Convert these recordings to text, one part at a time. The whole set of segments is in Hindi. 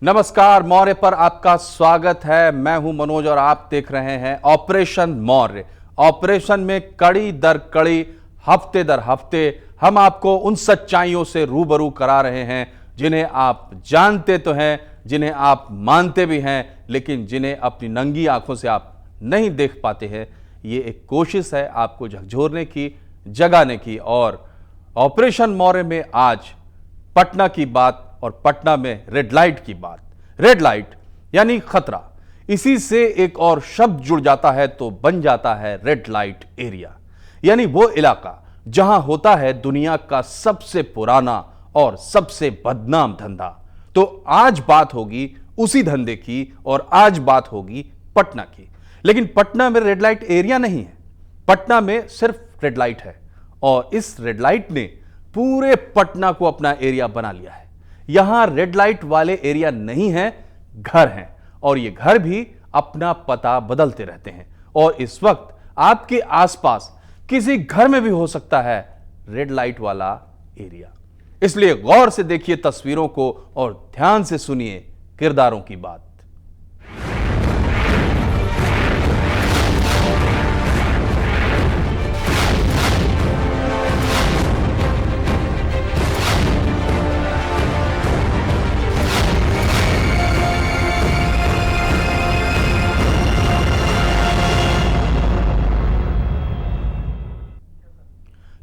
नमस्कार, मौर्य पर आपका स्वागत है। मैं हूं मनोज और आप देख रहे हैं ऑपरेशन मौर्य। ऑपरेशन में कड़ी दर कड़ी, हफ्ते दर हफ्ते हम आपको उन सच्चाइयों से रूबरू करा रहे हैं जिन्हें आप जानते तो हैं, जिन्हें आप मानते भी हैं, लेकिन जिन्हें अपनी नंगी आंखों से आप नहीं देख पाते हैं। ये एक कोशिश है आपको झकझोरने की, जगाने की। और ऑपरेशन मौर्य में आज पटना की बात और पटना में रेड लाइट की बात। रेड लाइट यानी खतरा, इसी से एक और शब्द जुड़ जाता है तो बन जाता है रेड लाइट एरिया, यानी वो इलाका जहां होता है दुनिया का सबसे पुराना और सबसे बदनाम धंधा। तो आज बात होगी उसी धंधे की और आज बात होगी पटना की। लेकिन पटना में रेड लाइट एरिया नहीं है, पटना में सिर्फ रेड लाइट है और इस रेड लाइट ने पूरे पटना को अपना एरिया बना लिया है। यहां रेड लाइट वाले एरिया नहीं है, घर हैं, और ये घर भी अपना पता बदलते रहते हैं। और इस वक्त आपके आसपास किसी घर में भी हो सकता है रेड लाइट वाला एरिया। इसलिए गौर से देखिए तस्वीरों को और ध्यान से सुनिए किरदारों की बात।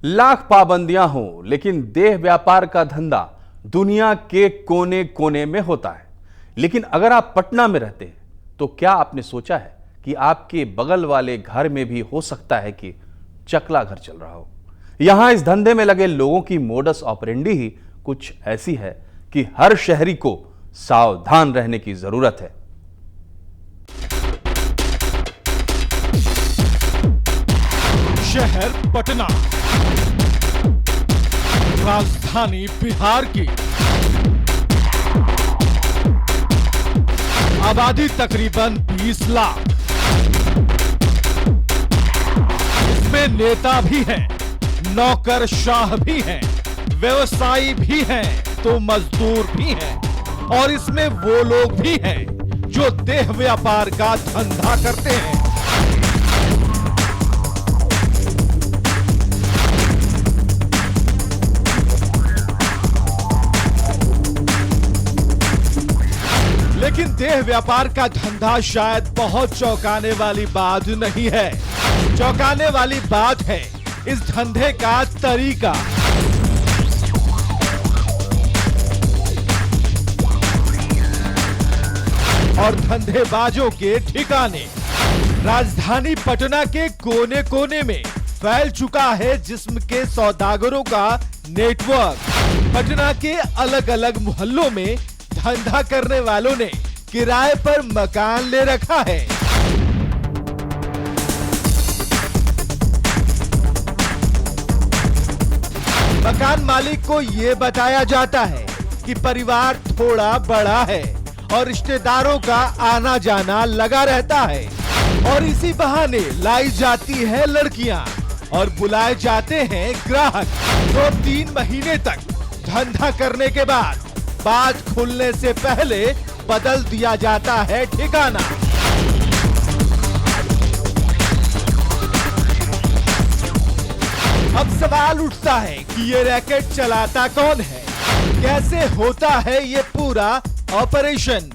लाख पाबंदियां हो, लेकिन देह व्यापार का धंधा दुनिया के कोने कोने में होता है। लेकिन अगर आप पटना में रहते हैं तो क्या आपने सोचा है कि आपके बगल वाले घर में भी हो सकता है कि चकला घर चल रहा हो। यहां इस धंधे में लगे लोगों की मोडस ऑपरेंडी ही कुछ ऐसी है कि हर शहरी को सावधान रहने की जरूरत है। शहर पटना, राजधानी बिहार की, आबादी तकरीबन 20 लाख। इसमें नेता भी हैं, नौकरशाह भी हैं, व्यवसायी भी हैं, तो मजदूर भी हैं, और इसमें वो लोग भी हैं जो देह व्यापार का धंधा करते हैं। लेकिन देह व्यापार का धंधा शायद बहुत चौंकाने वाली बात नहीं है। चौंकाने वाली बात है इस धंधे का तरीका। और धंधेबाजों के ठिकाने। राजधानी पटना के कोने कोने में फैल चुका है जिस्म के सौदागरों का नेटवर्क। पटना के अलग अलग मोहल्लों में धंधा करने वालों ने किराए पर मकान ले रखा है। मकान मालिक को यह बताया जाता है कि परिवार थोड़ा बड़ा है और रिश्तेदारों का आना जाना लगा रहता है, और इसी बहाने लाई जाती है लड़कियां और बुलाए जाते हैं ग्राहक। 2-3 महीने तक धंधा करने के बाद बात खुलने से पहले बदल दिया जाता है ठिकाना। अब सवाल उठता है कि ये रैकेट चलाता कौन है, कैसे होता है ये पूरा ऑपरेशन,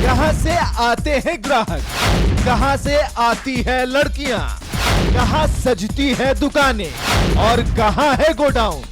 कहां से आते हैं ग्राहक, कहां से आती है लड़कियां, कहां सजती है दुकानें और कहां है गोडाउन।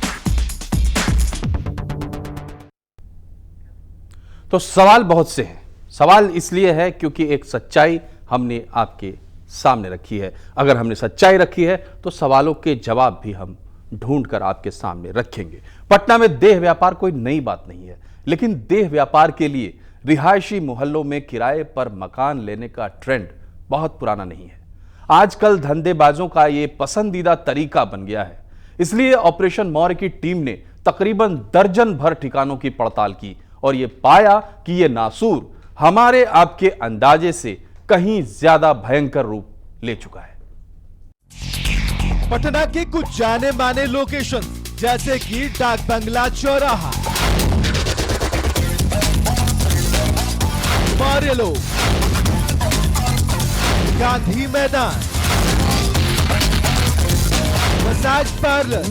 तो सवाल बहुत से हैं। सवाल इसलिए है क्योंकि एक सच्चाई हमने आपके सामने रखी है। अगर हमने सच्चाई रखी है तो सवालों के जवाब भी हम ढूंढकर आपके सामने रखेंगे। पटना में देह व्यापार कोई नई बात नहीं है, लेकिन देह व्यापार के लिए रिहायशी मोहल्लों में किराए पर मकान लेने का ट्रेंड बहुत पुराना नहीं है। आजकल धंधेबाजों का यह पसंदीदा तरीका बन गया है। इसलिए ऑपरेशन मौर्य की टीम ने तकरीबन दर्जन भर ठिकानों की पड़ताल की और यह पाया कि यह नासूर हमारे आपके अंदाजे से कहीं ज्यादा भयंकर रूप ले चुका है। पटना के कुछ जाने माने लोकेशन जैसे कि डाक बंगला चौराहा, मौर्य लोग, गांधी मैदान, मसाज पार्लर,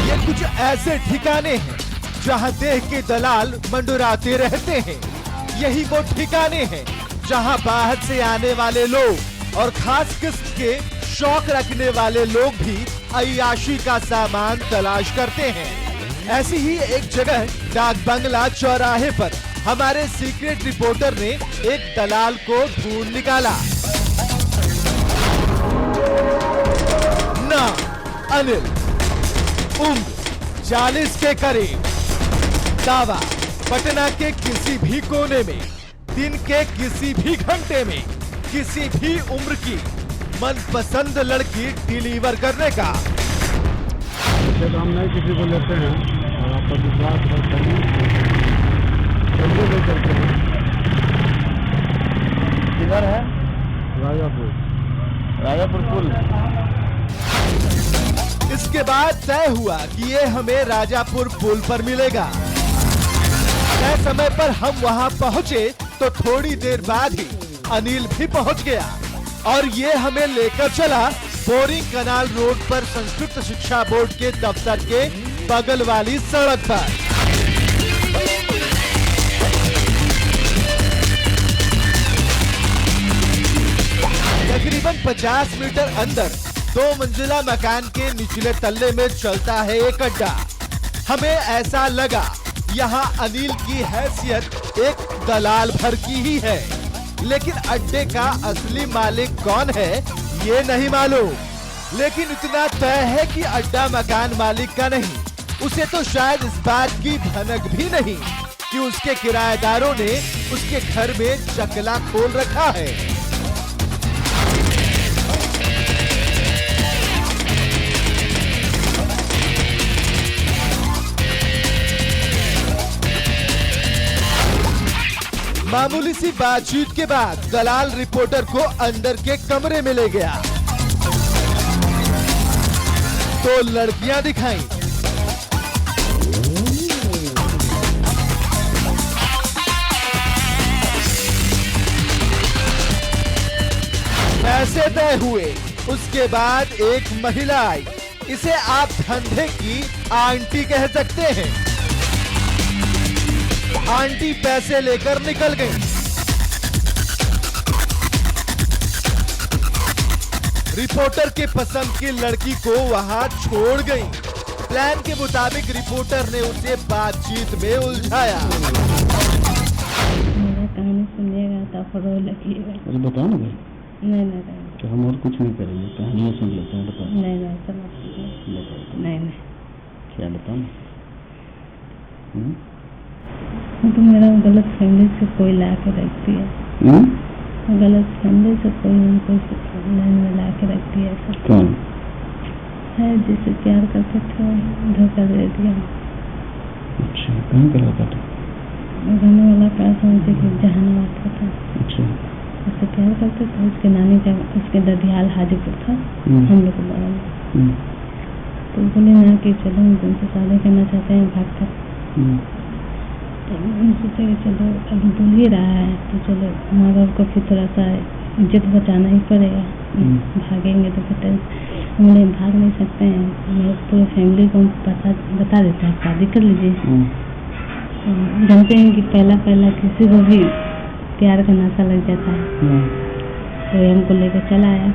ये कुछ ऐसे ठिकाने हैं जहां देह के दलाल मंडराते रहते हैं। यही वो ठिकाने हैं जहां बाहर से आने वाले लोग और खास किस्म के शौक रखने वाले लोग भी अय्याशी का सामान तलाश करते हैं। ऐसी ही एक जगह डाक बंगला चौराहे पर हमारे सीक्रेट रिपोर्टर ने एक दलाल को ढूंढ निकाला। नाम अनिल, उम्र 40 के करीब, दावा पटना के किसी भी कोने में, दिन के किसी भी घंटे में, किसी भी उम्र की मनपसंद लड़की डिलीवर करने का। जब हम नहीं किसी को लेते हैं और आप पर विश्वास करते हैं, चलिए ले चलते हैं। किधर है? राजापुर, राजापुर पुल। इसके बाद तय हुआ कि ये हमें राजापुर पुल पर मिलेगा। तय समय पर हम वहां पहुंचे तो थोड़ी देर बाद ही अनिल भी पहुंच गया और ये हमें लेकर चला बोरिंग कनाल रोड पर संस्कृत शिक्षा बोर्ड के दफ्तर के बगल वाली सड़क पर। तकरीबन 50 मीटर अंदर 2 मंजिला मकान के निचले तल्ले में चलता है एक अड्डा। हमें ऐसा लगा यहाँ अनिल की हैसियत एक दलाल भर की ही है, लेकिन अड्डे का असली मालिक कौन है ये नहीं मालूम। लेकिन इतना तय है कि अड्डा मकान मालिक का नहीं, उसे तो शायद इस बात की भनक भी नहीं कि उसके किराएदारों ने उसके घर में चकला खोल रखा है। मामूली सी बातचीत के बाद दलाल रिपोर्टर को अंदर के कमरे में ले गया तो लड़कियां दिखाई। पैसे तय हुए, उसके बाद एक महिला आई। इसे आप धंधे की आंटी कह सकते हैं। आंटी पैसे लेकर निकल गई। रिपोर्टर के पसंद की लड़की को वहां छोड़ गई। प्लान के मुताबिक रिपोर्टर ने उसे बातचीत में उलझाया। मेरा कहानी सुनिएगा तो फरो लगिएगा। अरे बताओ ना भाई। नहीं तो हम और कुछ नहीं करेंगे, कहानियाँ सुन लेते हैं। बताओ। नहीं चलो बताओ। नहीं क्या बताओ? तो मेरा गलत फैमिली से कोई ला के रखती है। गलत फैमिली से कोई लाइन में ला के रखती है। कौन है? जिसे प्यार करते थे धोखा दे दिया। अच्छा, कहाँ का लड़का था? गाने वाला का समझते कि जहानाबाद का था। अच्छा, उससे प्यार करते थे। उसके नानी का उसके ददियाल हाजीपुर था, हम लोग को बड़ा। तो बोले ना कि चलो हम तुमसे शादी करना चाहते हैं भाग कर। तो सोचे कि चलो अभी बोल ही रहा है तो चलो माँ बाप को फिर थोड़ा सा इज्जत बचाना ही पड़ेगा। भागेंगे तो फिर हम लोग भाग नहीं सकते हैं। मेरे पूरे फैमिली को बता देता है शादी कर लीजिए। जानते हैं कि पहला किसी को भी प्यार का नशा लग जाता है। तो हमको लेकर चला आया।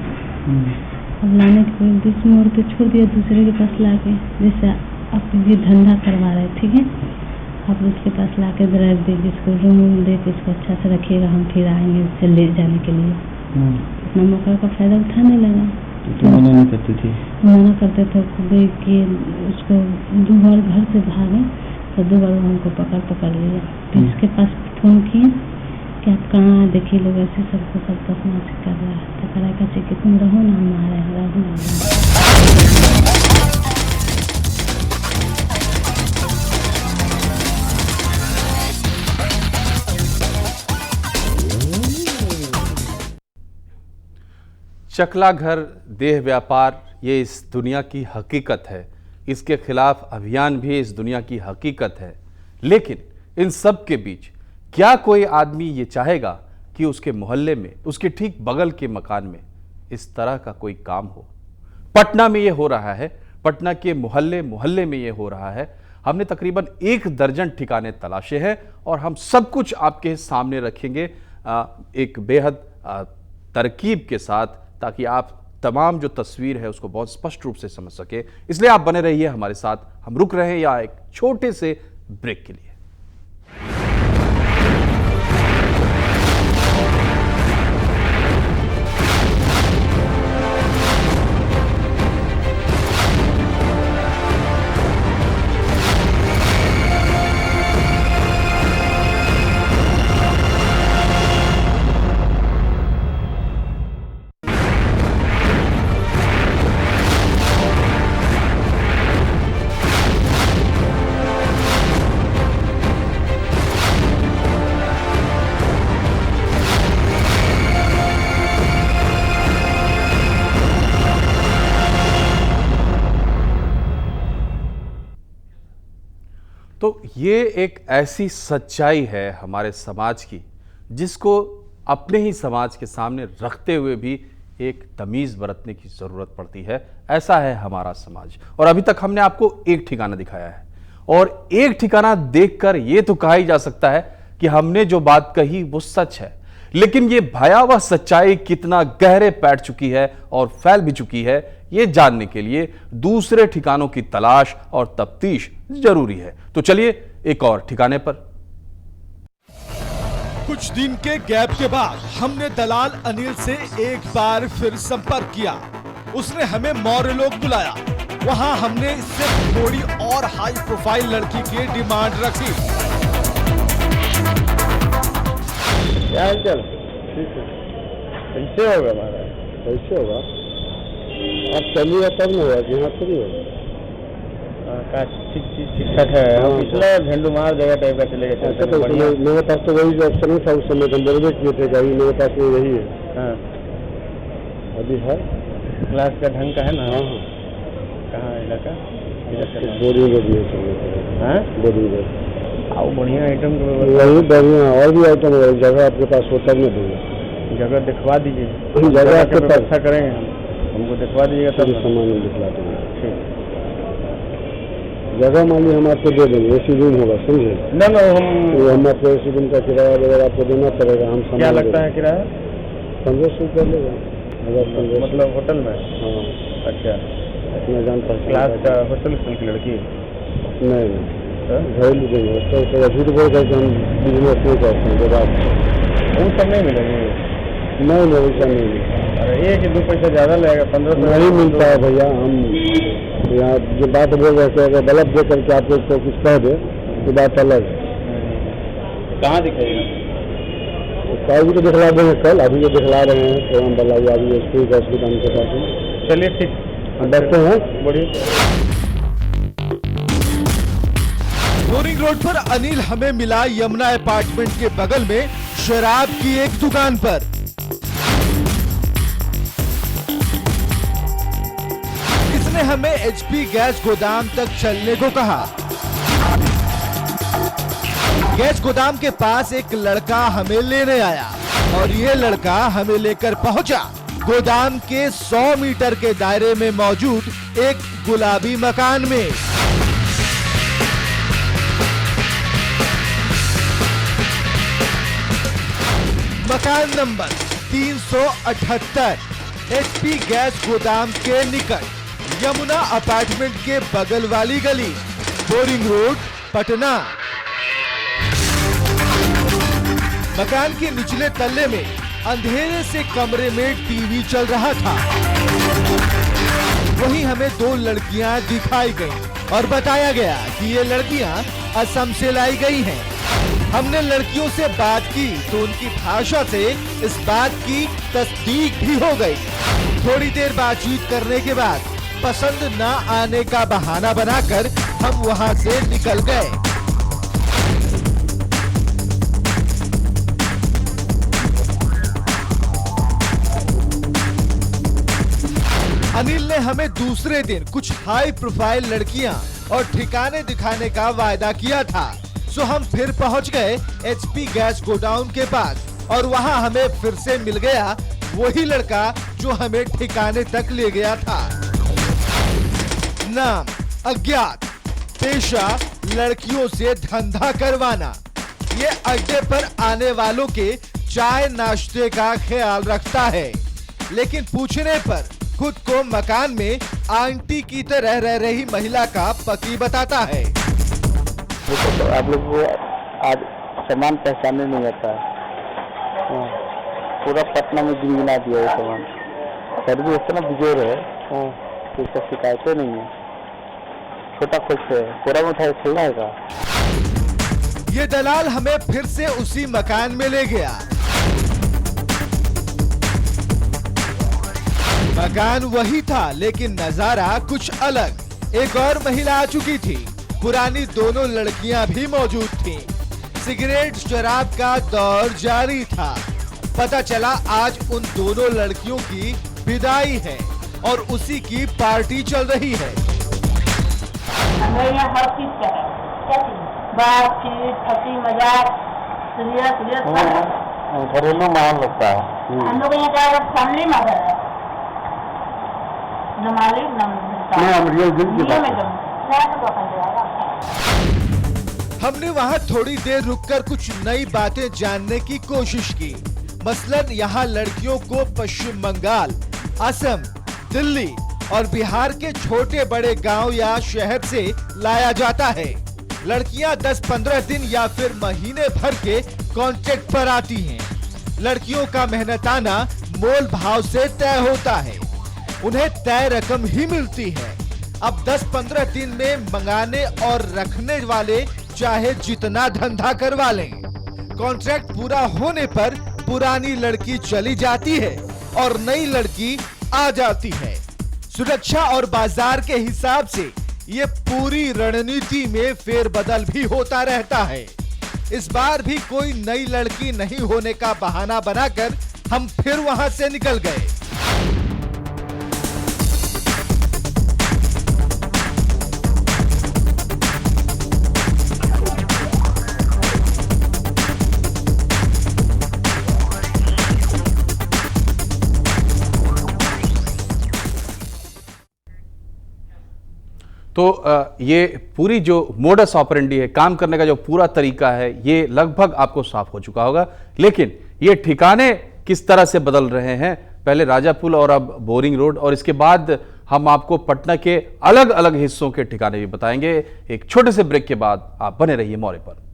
अब लाने के बीच मोड़ पे छोड़ दिया दूसरे के पास लाके, जैसे आप ये धंधा करवा रहे, ठीक है, आप उसके पास लाके रख दीजिए, इसको रूम दे के इसको अच्छा से रखिएगा, हम फिर आएंगे इससे ले जाने के लिए। अपना मौका का फायदा उठाने लगा। तो मना नहीं करती थी? मना करते थे कि उसको 2 बार घर से भागे तो 2 बार हमको पकड़ लिया। फिर इसके पास फोन किए कि आप कहाँ, देखिए लोग ऐसे सबको सब बदमाशी कर रहा है। तो करा कहते कि तुम रहो ना, हम आ रहे हैं, रहो ना। चकला घर, देह व्यापार, ये इस दुनिया की हकीकत है। इसके खिलाफ अभियान भी इस दुनिया की हकीकत है। लेकिन इन सब के बीच क्या कोई आदमी ये चाहेगा कि उसके मोहल्ले में, उसके ठीक बगल के मकान में इस तरह का कोई काम हो? पटना में ये हो रहा है, पटना के मोहल्ले मोहल्ले में ये हो रहा है। हमने तकरीबन 1 दर्जन ठिकाने तलाशे हैं और हम सब कुछ आपके सामने रखेंगे एक बेहद तरकीब के साथ, ताकि आप तमाम जो तस्वीर है उसको बहुत स्पष्ट रूप से समझ सके। इसलिए आप बने रहिए हमारे साथ। हम रुक रहे हैं या एक छोटे से ब्रेक के लिए। तो ये एक ऐसी सच्चाई है हमारे समाज की, जिसको अपने ही समाज के सामने रखते हुए भी एक तमीज़ बरतने की ज़रूरत पड़ती है। ऐसा है हमारा समाज। और अभी तक हमने आपको एक ठिकाना दिखाया है, और एक ठिकाना देखकर ये तो कहा ही जा सकता है कि हमने जो बात कही वो सच है। लेकिन ये भयावह सच्चाई कितना गहरे बैठ चुकी है और फैल भी चुकी है, ये जानने के लिए दूसरे ठिकानों की तलाश और तफ्तीश जरूरी है। तो चलिए एक और ठिकाने पर। कुछ दिन के गैप के बाद हमने दलाल अनिल से एक बार फिर संपर्क किया। उसने हमें मौर्य लोग बुलाया। वहां हमने इससे थोड़ी और हाई प्रोफाइल लड़की की डिमांड रखी। क्या हाल चाल? ठीक है। कैसे होगा महाराज? कैसे होगा? आप चलिएगा तब न होगा, यहाँ थोड़ी होगा। ठीक ठाक है। हम पिछले झंडू मार जगह टाइप का चले गए। अच्छा, तो मेरे पास तो वही ऑप्शन नहीं था उस समय, तो बोलबे किए थे गाड़ी मेरे पास में यही है। हाँ, अभी है क्लास का ढंग का है ना। हाँ हाँ। कहाँ इलाका? बोरिंग रोड में चल। हाँ, बोरिंग रोड। आओ, बढ़िया आइटम वही बढ़िया, और भी आइटम है। जगह आपके पास होता नहीं दूंगा। जगह दिखवा दीजिए। जगह आपके पास अच्छा करेंगे, हमको दिखवा दीजिएगा तब सामान दिखला देंगे। ठीक, जगह मालिक हम आपको दे देंगे। एसी रूम होगा, समझे? ना हम आपको एसी रूम का किराया वगैरह आपको देना पड़ेगा। हम क्या लगता है किराया? 1500 रुपया लेगा। मतलब होटल में? हाँ। अच्छा, अपना जान पहचान क्लास का होटल की लड़की? नहीं, घरेलू देंगे। तो झूठ बोल कर हम बिजनेस नहीं करते हैं। जब आप वो सब नहीं मिलेंगे? नहीं, वैसा नहीं मिलता। अरे 1-2 पैसा ज़्यादा लगेगा। 1500 नहीं मिलता है भैया। हम यहाँ जो बात बोल रहे थे, अगर गलत दे करके आप लोग को कुछ कह दे तो बात अलग है। कहाँ दिखाएगा? कल तो दिखला देंगे। कल अभी जो दिखला रहे हैं तो हम बल्ला अभी स्कूल का हॉस्पिटल के पास। चलिए ठीक, बैठते हैं। बढ़िया। बोरिंग रोड पर अनिल हमें मिला यमुना अपार्टमेंट के बगल में शराब की एक दुकान पर। इसने हमें एचपी गैस गोदाम तक चलने को कहा। गैस गोदाम के पास एक लड़का हमें लेने आया और ये लड़का हमें लेकर पहुंचा गोदाम के 100 मीटर के दायरे में मौजूद एक गुलाबी मकान में। मकान नंबर 378 एचपी गैस गोदाम के निकट, यमुना अपार्टमेंट के बगल वाली गली, बोरिंग रोड, पटना। मकान के निचले तल्ले में अंधेरे से कमरे में टीवी चल रहा था। वहीं हमें 2 लड़कियां दिखाई गईं और बताया गया कि ये लड़कियां असम से लाई गई हैं। हमने लड़कियों से बात की तो उनकी भाषा से इस बात की तस्दीक भी हो गई। थोड़ी देर बातचीत करने के बाद पसंद न आने का बहाना बनाकर हम वहां से निकल गए। अनिल ने हमें दूसरे दिन कुछ हाई प्रोफाइल लड़कियां और ठिकाने दिखाने का वायदा किया था, सो हम फिर पहुंच गए एचपी गैस गोडाउन के पास और वहां हमें फिर से मिल गया वही लड़का जो हमें ठिकाने तक ले गया था। नाम अज्ञात, पेशा लड़कियों से धंधा करवाना। ये अड्डे पर आने वालों के चाय नाश्ते का ख्याल रखता है, लेकिन पूछने पर खुद को मकान में आंटी की तरह रह रही महिला का पति बताता है। तो आप लोग को आज सामान पहचानने नहीं आता है। पूरा पटना में गिना दिया है सामान। सर्विस इतना बिजोर है, इसका शिकायतें नहीं है। छोटा खुद से पूरा मिठाई खुलना है का। ये दलाल हमें फिर से उसी मकान में ले गया। मकान वही था, लेकिन नजारा कुछ अलग। एक और महिला आ चुकी थी, पुरानी दोनों लड़कियां भी मौजूद थीं। सिगरेट शराब का दौर जारी था। पता चला आज उन दोनों लड़कियों की विदाई है और उसी की पार्टी चल रही है। हमें यहाँ हर चीज का है, क्या चीज? बातचीत, हंसी मजाक, सीरियस घरेलू माहौल लगता है। हम लोग यहाँ क्या फैमिली मैटर है, न मालिक हमने वहाँ थोड़ी देर रुककर कुछ नई बातें जानने की कोशिश की। मसलन यहाँ लड़कियों को पश्चिम बंगाल, असम, दिल्ली और बिहार के छोटे बड़े गांव या शहर से लाया जाता है। लड़कियां 10-15 दिन या फिर महीने भर के कॉन्ट्रैक्ट पर आती हैं। लड़कियों का मेहनताना मोल भाव से तय होता है, उन्हें तय रकम ही मिलती है। अब 10-15 दिन में मंगाने और रखने वाले चाहे जितना धंधा करवा लें, कॉन्ट्रैक्ट पूरा होने पर पुरानी लड़की चली जाती है और नई लड़की आ जाती है। सुरक्षा और बाजार के हिसाब से ये पूरी रणनीति में फेरबदल भी होता रहता है। इस बार भी कोई नई लड़की नहीं होने का बहाना बनाकर हम फिर वहां से निकल गए। तो ये पूरी जो मोडस ऑपरेंडी है, काम करने का जो पूरा तरीका है, ये लगभग आपको साफ हो चुका होगा। लेकिन ये ठिकाने किस तरह से बदल रहे हैं, पहले राजापुल और अब बोरिंग रोड, और इसके बाद हम आपको पटना के अलग अलग हिस्सों के ठिकाने भी बताएंगे। एक छोटे से ब्रेक के बाद आप बने रहिए मौर्य पर।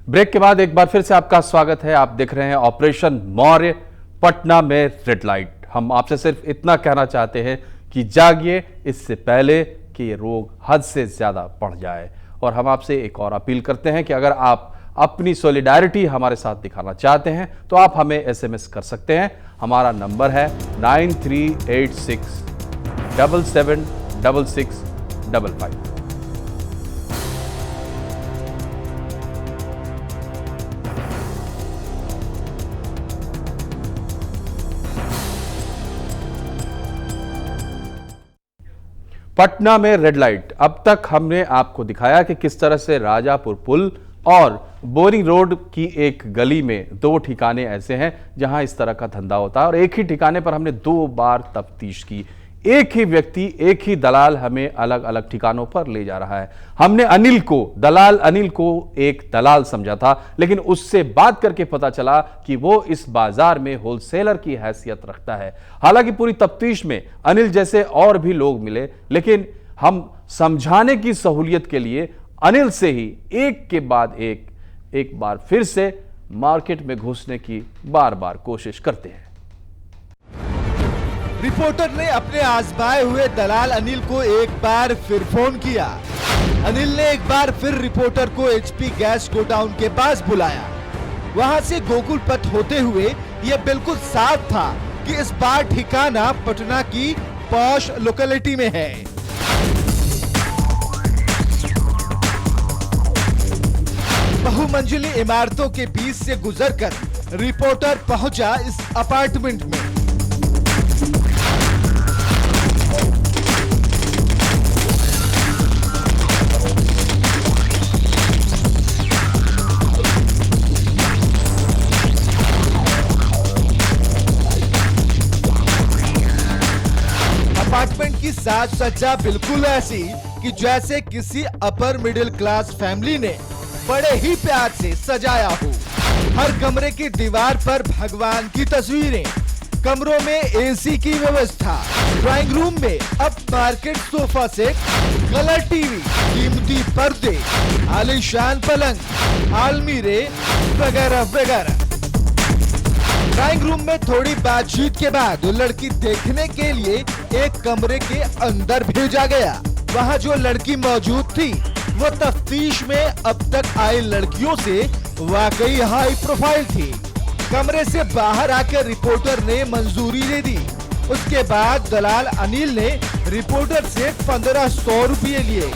ब्रेक के बाद एक बार फिर से आपका स्वागत है। आप देख रहे हैं ऑपरेशन मौर्य, पटना में रेड लाइट। हम आपसे सिर्फ इतना कहना चाहते हैं कि जागिए, इससे पहले कि ये रोग हद से ज्यादा बढ़ जाए। और हम आपसे एक और अपील करते हैं कि अगर आप अपनी सॉलिडारिटी हमारे साथ दिखाना चाहते हैं तो आप हमें SMS कर सकते हैं। हमारा नंबर है 9386776655। पटना में रेड लाइट। अब तक हमने आपको दिखाया कि किस तरह से राजापुर पुल और बोरिंग रोड की एक गली में दो ठिकाने ऐसे हैं जहां इस तरह का धंधा होता है, और एक ही ठिकाने पर हमने 2 बार तफ्तीश की। एक ही व्यक्ति, एक ही दलाल हमें अलग अलग ठिकानों पर ले जा रहा है। हमने दलाल अनिल को एक दलाल समझा था, लेकिन उससे बात करके पता चला कि वो इस बाजार में होलसेलर की हैसियत रखता है। हालांकि पूरी तफ्तीश में अनिल जैसे और भी लोग मिले, लेकिन हम समझाने की सहूलियत के लिए अनिल से ही एक के बाद एक बार फिर से मार्केट में घुसने की बार बार कोशिश करते हैं। रिपोर्टर ने अपने आजमाए हुए दलाल अनिल को एक बार फिर फोन किया। अनिल ने एक बार फिर रिपोर्टर को एचपी गैस गोडाउन के पास बुलाया। वहां से गोकुल पथ होते हुए यह बिल्कुल साफ था कि इस बार ठिकाना पटना की पॉश लोकेलिटी में है। बहुमंजिली इमारतों के बीच से गुजरकर रिपोर्टर पहुंचा इस अपार्टमेंट में। अपार्टमेंट की साज सज्जा बिल्कुल ऐसी कि जैसे किसी अपर मिडिल क्लास फैमिली ने बड़े ही प्यार से सजाया हो। हर कमरे की दीवार पर भगवान की तस्वीरें, कमरों में एसी की व्यवस्था, ड्राइंग रूम में up market sofa set, colour TV, कीमती पर्दे, आलीशान पलंग, अलमीरे वगैरह वगैरह। ड्राइंग रूम में थोड़ी बातचीत के बाद लड़की देखने के लिए एक कमरे के अंदर भेजा गया। वहाँ जो लड़की मौजूद थी वो तफ्तीश में अब तक आई लड़कियों से वाकई हाई प्रोफाइल थी। कमरे से बाहर आकर रिपोर्टर ने मंजूरी दे दी। उसके बाद दलाल अनिल ने रिपोर्टर से 1500 रुपये लिए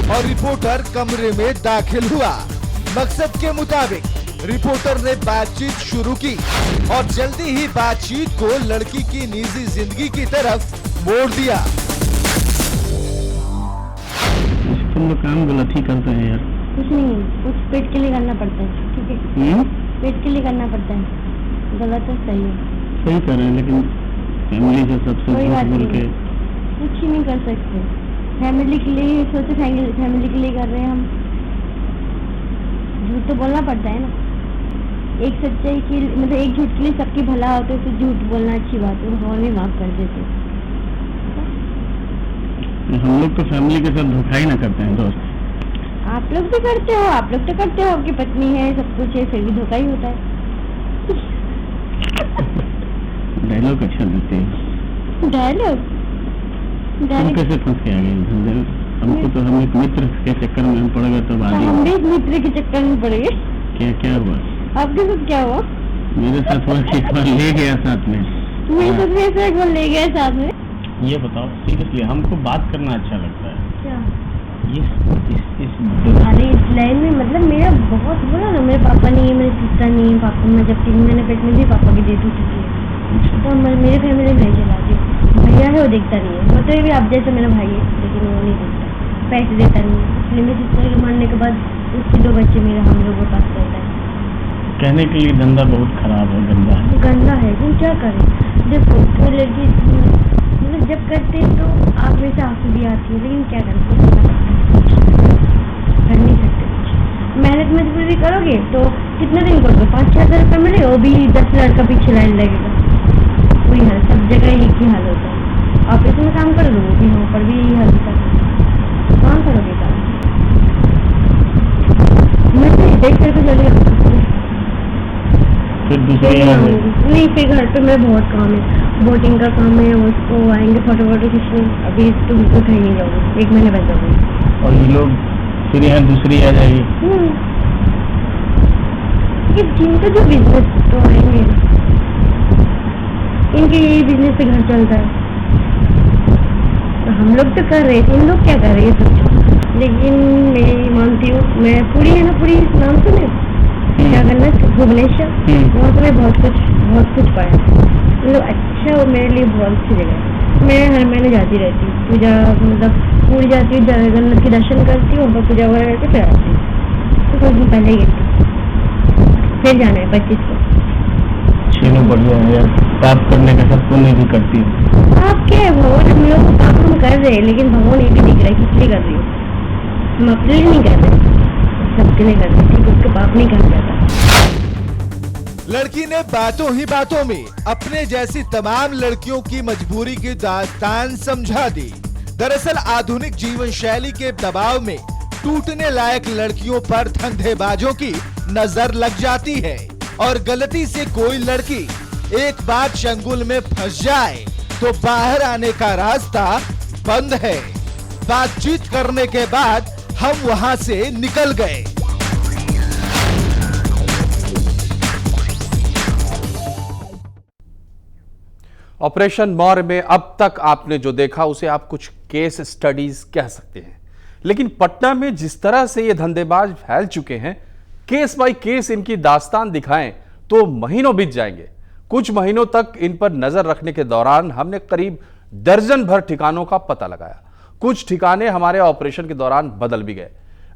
और रिपोर्टर कमरे में दाखिल हुआ। मकसद के मुताबिक रिपोर्टर ने बातचीत शुरू की और जल्दी ही बातचीत को लड़की की निजी जिंदगी की तरफ मोड़ दिया। तुम लोग काम गलत ही करते हैं यार। कुछ नहीं, कुछ पेट के लिए करना पड़ता है, ठीक है? पेट के लिए करना पड़ता है, गलत है सही है। सही कर रहे हैं, लेकिन फैमिली से सबसे कोई बात बोल के कुछ ही नहीं कर सकते। फैमिली के लिए सोचे, फैमिली के लिए कर रहे हैं हम। झूठ तो बोलना पड़ता है ना। एक सच्चाई की मतलब एक झूठ के लिए सबकी भला होता है, तो झूठ बोलना अच्छी बात है, भगवान भी माफ कर देते। हम लोग तो फैमिली के साथ धोखा ही ना करते हैं दोस्त। आप लोग भी करते हो, आप लोग तो करते हो, आपकी पत्नी है, सब कुछ है, फिर भी धोखा ही होता है। डायलॉग अच्छा देते हैं। डायलॉग हम कैसे फंस के आ गए धंधे में? हमको तो हम एक मित्र के चक्कर में हम पड़ गए, तो हम भी एक मित्र के चक्कर में पड़ गए। क्या हुआ आपके साथ? क्या हुआ? मेरे साथ हुआ कि एक बार ले गया साथ में। मेरे साथ भी ऐसा एक बार ले गया साथ में। ये बताओ सीरियसली, हमको बात करना अच्छा लगता है। क्या? इस अरे इस लाइन में मतलब मेरा बहुत बोला ना, मेरे पापा नहीं है, मेरी सिस्टर नहीं है, पापा मैं जब 3 महीने पेट में भी पापा की डेथ हो चुकी है, तो मेरे फैमिली नहीं चलाती। भैया है वो देखता नहीं है, मतलब भी आप जैसे मेरा भाई है, लेकिन वो नहीं देखता, पैसे देता नहीं है। इसलिए मेरी सिस्टर के मरने के बाद उसके 2 बच्चे मेरे हम लोगों के पास रहता है। कहने के लिए धंधा बहुत खराब है, गंदा है। गंदा है, तुम क्या करें? देखो कोई लड़की मतलब जब करते हैं तो आप में से आंसू भी आती है, लेकिन क्या करते कर नहीं सकते। मेहनत मजबूरी करोगे तो कितने दिन करोगे? 5-6 हज़ार रुपये मिले, वो भी 10 लड़का पीछे लाइन लगेगा। वही हाल, सब जगह एक ही हाल होता है। ऑफिस में काम कर लो, वो भी वहाँ पर भी यही हाल होता है। कहाँ करोगे काम? मैं देख करके चलेगा फिर दूसरी नहीं, फिर घर पे मेरा बहुत काम है, बोटिंग का काम है, उसको आएंगे फोटो खींचने। अभी तो बिल्कुल कहीं नहीं जाऊँगी, 1 महीने बाद जाऊँगी। और ये लोग फिर यहाँ दूसरी आ जाएगी। ये जिनका जो बिजनेस तो आएंगे, इनके यही बिजनेस से घर चलता है, तो हम लोग तो कर रहे थे, इन लोग क्या कर रहे हैं सोचो। लेकिन मैं मानती हूँ, मैं पूरी है ना, पूरी नाम सुने क्या करना, भुवनेश्वर, वहाँ से मैं बहुत कुछ पाया। मतलब अच्छा, वो मेरे लिए बहुत अच्छी जगह है। मैं हर महीने जाती रहती हूँ, पूजा मतलब पूरी जाती हूँ, जगन्नाथ के दर्शन करती हूँ, उनका पूजा वगैरह करके फिर आती हूँ। तो कुछ दिन पहले ही गई थी, फिर जाना है 25 को। चलो बढ़िया है यार, पाप करने का सबको नहीं भी करती है। आप क्या है, भगवान हम लोग पाप हम कर रहे हैं, लेकिन भगवान ये भी दिख रहा है किस लिए कर रही हो। हम अपने लिए नहीं कर रहे, सबके लिए कर रहे, ठीक है? उसके पाप नहीं कर जाता। लड़की ने बातों ही बातों में अपने जैसी तमाम लड़कियों की मजबूरी की दास्तान समझा दी। दरअसल आधुनिक जीवन शैली के दबाव में टूटने लायक लड़कियों पर धंधेबाजों की नजर लग जाती है और गलती से कोई लड़की एक बार चंगुल में फंस जाए तो बाहर आने का रास्ता बंद है। बातचीत करने के बाद हम वहां से निकल गए। ऑपरेशन मौर्य में अब तक आपने जो देखा उसे आप कुछ केस स्टडीज कह सकते हैं, लेकिन पटना में जिस तरह से ये धंधेबाज फैल चुके हैं, केस बाय केस इनकी दास्तान दिखाएं तो महीनों बीत जाएंगे। कुछ महीनों तक इन पर नजर रखने के दौरान हमने करीब दर्जन भर ठिकानों का पता लगाया। कुछ ठिकाने हमारे ऑपरेशन के दौरान बदल भी गए।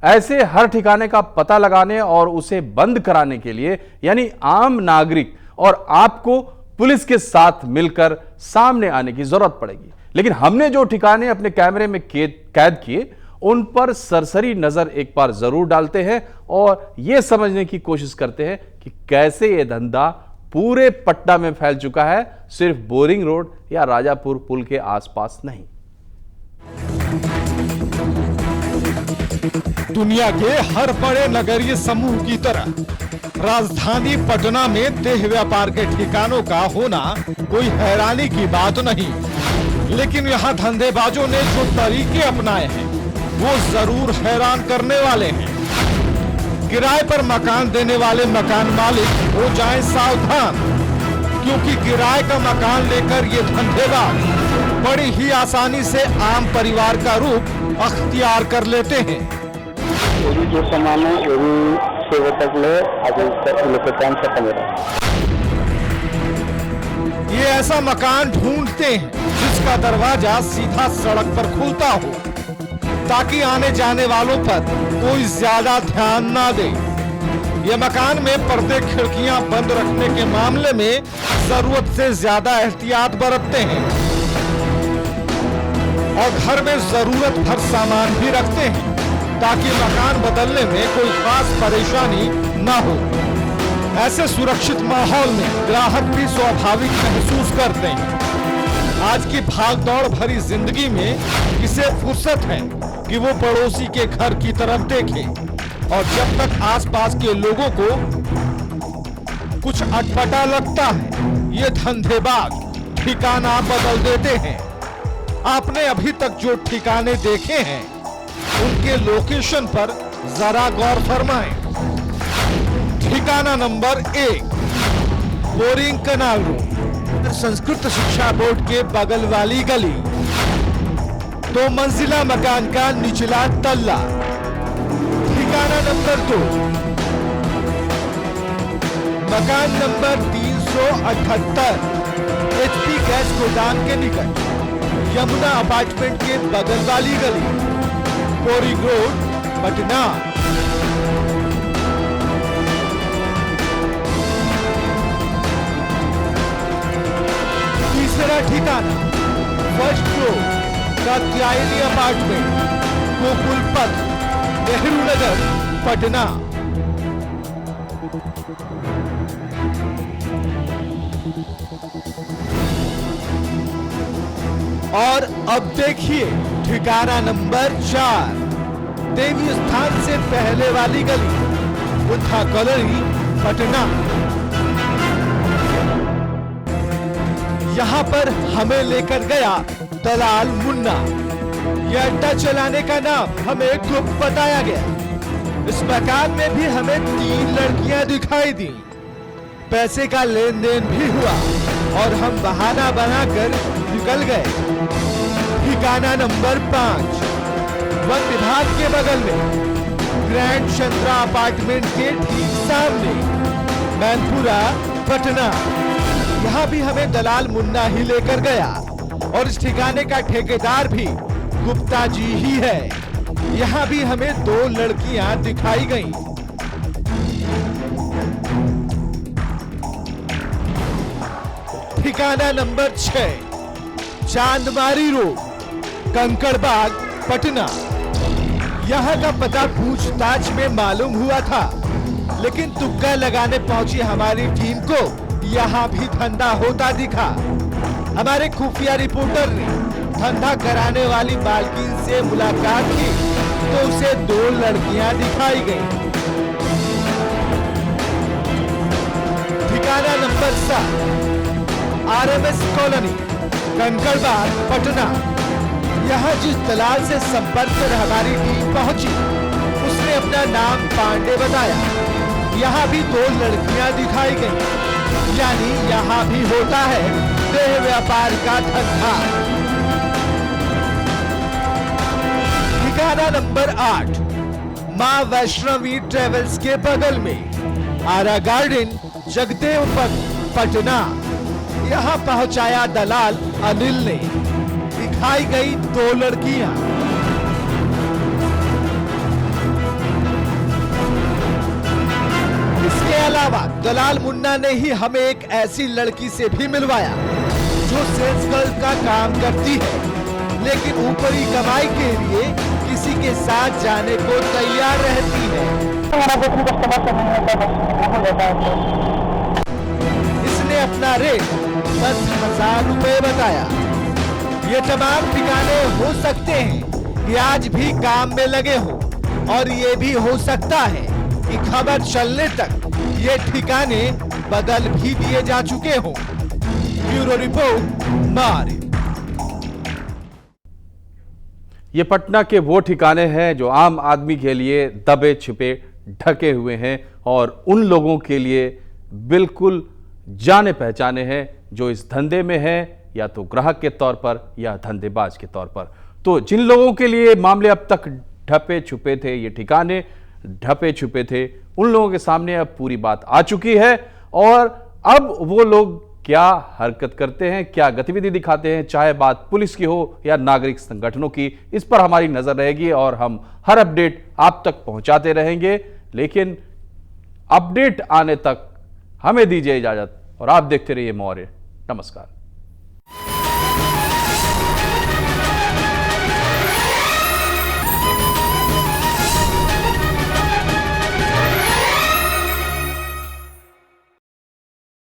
ऐसे हर ठिकाने का पता लगाने और उसे बंद कराने के लिए यानी आम नागरिक और आपको पुलिस के साथ मिलकर सामने आने की जरूरत पड़ेगी। लेकिन हमने जो ठिकाने अपने कैमरे में कैद किए उन पर सरसरी नजर एक बार जरूर डालते हैं और यह समझने की कोशिश करते हैं कि कैसे यह धंधा पूरे पटना में फैल चुका है, सिर्फ बोरिंग रोड या राजापुर पुल के आसपास नहीं। दुनिया के हर बड़े नगरीय समूह की तरह राजधानी पटना में देह व्यापार के ठिकानों का होना कोई हैरानी की बात नहीं, लेकिन यहाँ धंधेबाजों ने जो तरीके अपनाए हैं वो जरूर हैरान करने वाले हैं। किराए पर मकान देने वाले मकान मालिक हो जाएं सावधान, क्योंकि किराए का मकान लेकर ये धंधेबाज बड़ी ही आसानी से आम परिवार का रूप अख्तियार कर लेते हैं। जो सामान है वो भी सेवा तक ले अभी काम खत्म हो रहा है। ये ऐसा मकान ढूंढते हैं जिसका दरवाजा सीधा सड़क पर खुलता हो, ताकि आने जाने वालों पर कोई ज्यादा ध्यान ना दे। ये मकान में पर्दे खिड़कियां बंद रखने के मामले में जरूरत से ज्यादा एहतियात बरतते हैं और घर में जरूरत भर सामान भी रखते हैं ताकि मकान बदलने में कोई खास परेशानी न हो। ऐसे सुरक्षित माहौल में ग्राहक भी स्वाभाविक महसूस करते हैं। आज की भागदौड़ भरी जिंदगी में किसे फुर्सत है कि वो पड़ोसी के घर की तरफ देखे, और जब तक आसपास के लोगों को कुछ अटपटा लगता है ये धंधेबाज ठिकाना बदल देते हैं। आपने अभी तक जो ठिकाने देखे हैं उनके लोकेशन पर जरा गौर फरमाएं। ठिकाना number 1 boring canal road, Sanskrit शिक्षा बोर्ड के बगल वाली गली, 2 मंजिला मकान का निचला तल्ला। ठिकाना नंबर 2 मकान नंबर 378 HP गैस गोदाम के निकट, यमुना अपार्टमेंट के बगल वाली गली, बोरिंग रोड, पटना। तीसरा ठिकाना first floor Katyayani apartment, Gokul पथ, नेहरू नगर, पटना। और अब देखिए ठिकाना नंबर 4 देवी स्थान से पहले वाली गली, बुद्धा कॉलोनी, पटना। यहाँ पर हमें लेकर गया दलाल मुन्ना। यह अड्डा चलाने का नाम हमें गुप्त बताया गया। इस मकान में भी हमें 3 लड़कियां दिखाई दी। पैसे का लेन देन भी हुआ और हम बहाना बनाकर निकल गए। ठिकाना नंबर 5 वन विभाग के बगल में ग्रैंड चंद्रा अपार्टमेंट के ठीक सामने, मैनपुरा, पटना। यहाँ भी हमें दलाल मुन्ना ही लेकर गया और इस ठिकाने का ठेकेदार भी गुप्ता जी ही है। यहाँ भी हमें 2 लड़कियां दिखाई गईं। ठिकाना नंबर 6 चांदमारी रोड, कंकड़बाग, पटना। यहाँ का पता पूछताछ में मालूम हुआ था, लेकिन तुक्का लगाने पहुंची हमारी टीम को यहाँ भी धंधा होता दिखा। हमारे खुफिया रिपोर्टर ने धंधा कराने वाली मालकिन से मुलाकात की तो उसे 2 लड़कियां दिखाई गई। ठिकाना number 7 RMS colony, Kankarbagh, Patna. यहाँ जिस दलाल से संपर्क कर हमारी टीम पहुंची, उसने अपना नाम पांडे बताया। यहाँ भी 2 लड़कियां दिखाई गई, यानी यहाँ भी होता है देह व्यापार का धंधा। ठिकाना नंबर 8 मां वैष्णवी ट्रेवल्स के बगल में आरा गार्डन, जगदेवपथ, पटना। यहाँ पहुंचाया दलाल अनिल ने। दिखाई गई 2 लड़कियां। इसके अलावा दलाल मुन्ना ने ही हमें एक ऐसी लड़की से भी मिलवाया जो सेल्स गर्ल का काम करती है, लेकिन ऊपरी कमाई के लिए किसी के साथ जाने को तैयार रहती है। इसने अपना रेट 10,000 रुपए बताया। ये तमाम ठिकाने हो सकते हैं कि आज भी काम में लगे हो, और ये भी हो सकता है कि खबर चलने तक ये ठिकाने बदल भी दिए जा चुके हों। ब्यूरो रिपोर्ट, मार। ये पटना के वो ठिकाने हैं जो आम आदमी के लिए दबे छिपे ढके हुए हैं और उन लोगों के लिए बिल्कुल जाने पहचाने हैं जो इस धंधे में हैं, या तो ग्राहक के तौर पर या धंधेबाज के तौर पर। तो जिन लोगों के लिए मामले अब तक ढपे छुपे थे, ये ठिकाने ढपे छुपे थे, उन लोगों के सामने अब पूरी बात आ चुकी है। और अब वो लोग क्या हरकत करते हैं, क्या गतिविधि दिखाते हैं, चाहे बात पुलिस की हो या नागरिक संगठनों की, इस पर हमारी नजर रहेगी और हम हर अपडेट आप तक पहुंचाते रहेंगे। लेकिन अपडेट आने तक हमें दीजिए इजाजत और आप देखते रहिए मौर्य। नमस्कार।